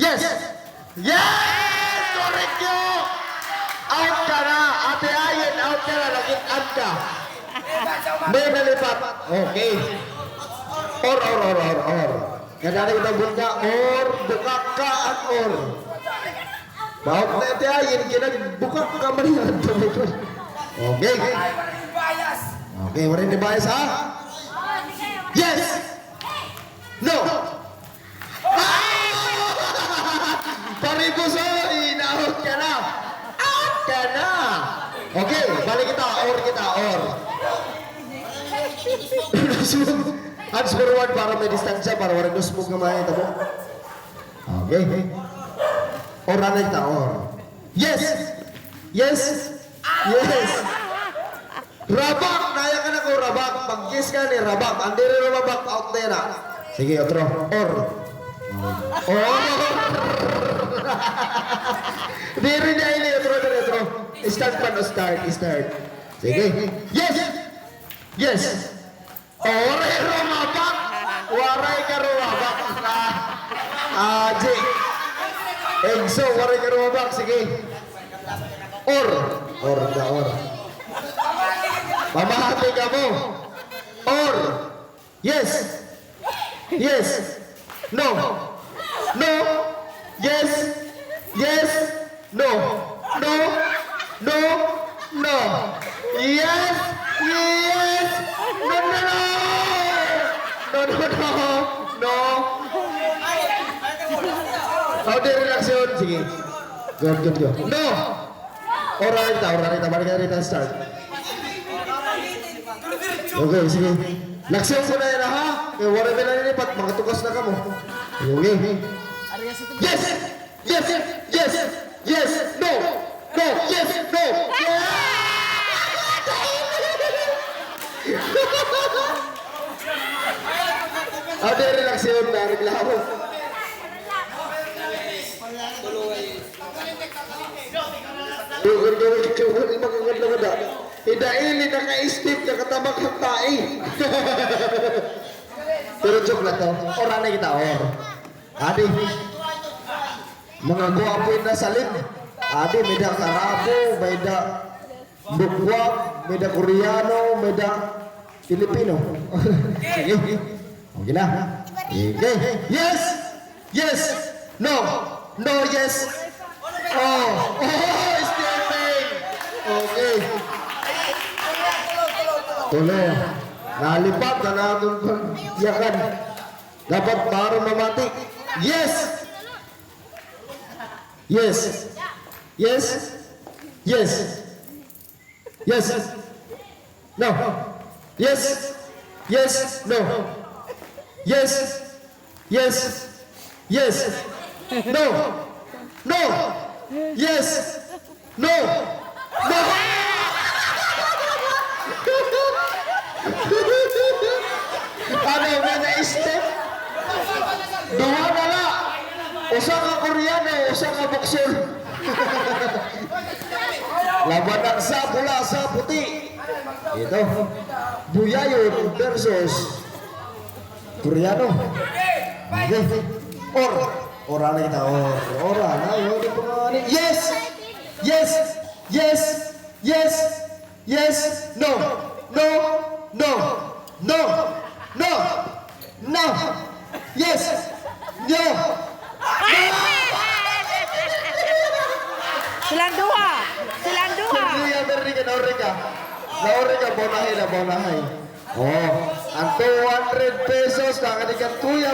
Yes! Yes! Correct you! Out ka na! Ate Ayen, out ka na. Nag-out ka. May nalipat. Okay. Or. Kadari kita bunda or, buka ka at or. Bahwa na Ate Ayen, buka ka malihat. Okay. Okay, wala yung bias ha? Yes! No! Paribuso, inahot ka na! Out ka na! Okay, balik kita, or. Hands forward para may distansya, para walang nusmog na mga ito mo. Okay. Or na kita, or. Yes! Yes! Yes! Rabak! Naya ka na ko, rabak. Pag-yes ka ni rabak. Andi rin rabak, out na yan. Sige, otro. Or. Di rin niya ini, otro. Start pa no, start. Sige. Yes! Yes! Ore, rabak! Waray ka rabak. Aji. Egso, waray ka rabak. Sige. Or. Mamahati ka mo. Or. Yes. No. Yes. Yes. No. Yes. No. How di reaksyon? Sige. Good. No. Orang kita balik kita start. Okay, sige. Laksyon ko na yan ha. Kaya wala ba na nilipat, mga tukas na ka mo. Okay. Yes. No. Ada relaksyon na reklamo. Magaganda. Tidak ini naka-step na katabak ng tae. Pero joke na to. Orang na kita or. Adi. Mga guwapoy na salit. Adi, may da Karabo, may da Bukwak, may da Koreano, may da Filipino. Sige. Okay na. Okay. Yes. No, yes. Oh, stepping. Okay. Tuloy. Nalipat na natin yakan. Dapat baru mamati. Yes. No. Yes. No. Yes. No. Ano may na-step? Duha na la. Usa ka Koreano, usa ka boksol. Laban ng sa pula sa puti. Ito. Buyayon versus Koreano. Okay. Ora na kita. Ora na. Yes. No. Yes. No. Silang dua. Kuya Amerika, naurika, bonahay. Oh, ang 200 pesos na kanikan kuya.